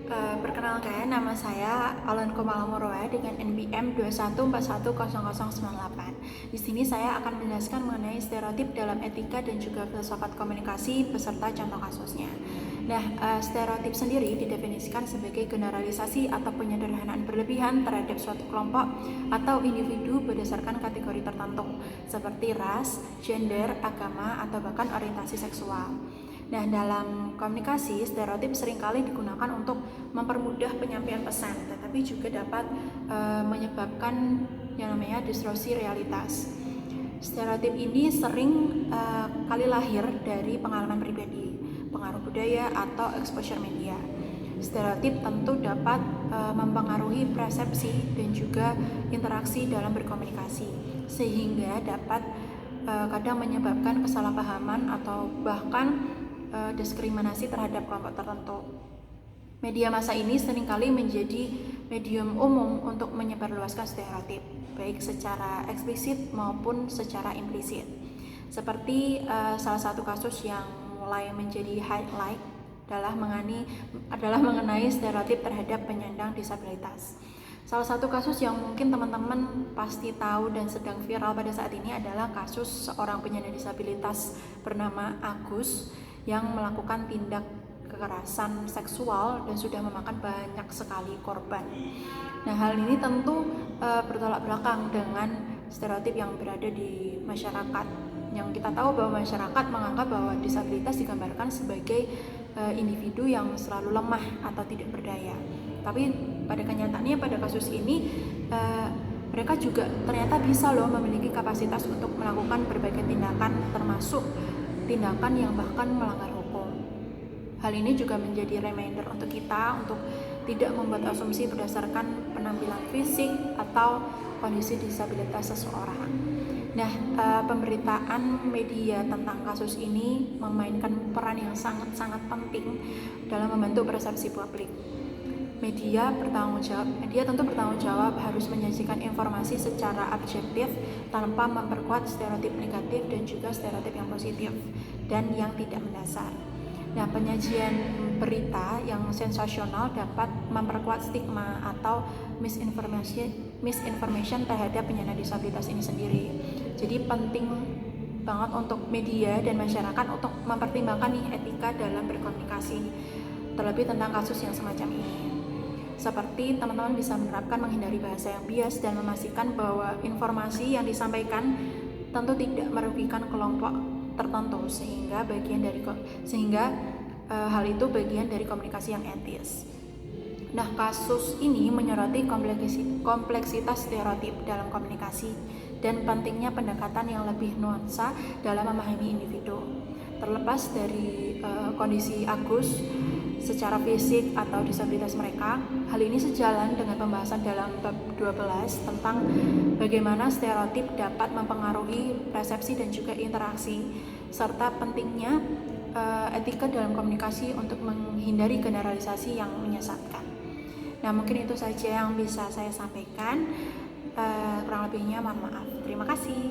Perkenalkan, nama saya Alan Komalamurwa dengan NPM 21410098. Di sini saya akan menjelaskan mengenai stereotip dalam etika dan juga filsafat komunikasi beserta contoh kasusnya. Nah, stereotip sendiri didefinisikan sebagai generalisasi atau penyederhanaan berlebihan terhadap suatu kelompok atau individu berdasarkan kategori tertentu seperti ras, gender, agama, atau bahkan orientasi seksual. Nah, dalam komunikasi, stereotip seringkali digunakan untuk mempermudah penyampaian pesan, tetapi juga dapat menyebabkan yang namanya distorsi realitas. Stereotip ini sering kali lahir dari pengalaman pribadi, pengaruh budaya, atau exposure media. Stereotip tentu dapat mempengaruhi persepsi dan juga interaksi dalam berkomunikasi, sehingga dapat kadang menyebabkan kesalahpahaman atau bahkan diskriminasi terhadap kelompok tertentu. Media massa ini seringkali menjadi medium umum untuk menyebarluaskan stereotip, baik secara eksplisit maupun secara implisit. Seperti salah satu kasus yang mulai menjadi highlight adalah mengenai stereotip terhadap penyandang disabilitas. Salah satu kasus yang mungkin teman-teman pasti tahu dan sedang viral pada saat ini adalah kasus seorang penyandang disabilitas bernama Agus yang melakukan tindak kekerasan seksual dan sudah memakan banyak sekali korban. Nah, hal ini tentu bertolak belakang dengan stereotip yang berada di masyarakat. Yang kita tahu bahwa masyarakat menganggap bahwa disabilitas digambarkan sebagai individu yang selalu lemah atau tidak berdaya. Tapi pada kenyataannya pada kasus ini mereka juga ternyata bisa loh memiliki kapasitas untuk melakukan berbagai tindakan, termasuk tindakan yang bahkan melanggar hukum. Hal ini juga menjadi reminder untuk kita untuk tidak membuat asumsi berdasarkan penampilan fisik atau kondisi disabilitas seseorang. Nah, pemberitaan media tentang kasus ini memainkan peran yang sangat-sangat penting dalam membentuk persepsi publik. Media tentu bertanggung jawab harus menyajikan informasi secara objektif tanpa memperkuat stereotip negatif dan juga stereotip yang positif dan yang tidak mendasar. Nah, penyajian berita yang sensasional dapat memperkuat stigma atau misinformation terhadap penyandang disabilitas ini sendiri. Jadi penting banget untuk media dan masyarakat untuk mempertimbangkan etika dalam berkomunikasi, terlebih tentang kasus yang semacam ini. Seperti teman-teman bisa menerapkan menghindari bahasa yang bias dan memastikan bahwa informasi yang disampaikan tentu tidak merugikan kelompok tertentu sehingga hal itu bagian dari komunikasi yang etis. Nah, kasus ini menyoroti kompleksitas stereotip dalam komunikasi dan pentingnya pendekatan yang lebih nuansa dalam memahami individu. Terlepas dari kondisi Agus secara fisik atau disabilitas mereka, hal ini sejalan dengan pembahasan dalam bab 12 tentang bagaimana stereotip dapat mempengaruhi persepsi dan juga interaksi, serta pentingnya etika dalam komunikasi untuk menghindari generalisasi yang menyesatkan. Nah, mungkin itu saja yang bisa saya sampaikan. Kurang lebihnya mohon maaf. Terima kasih.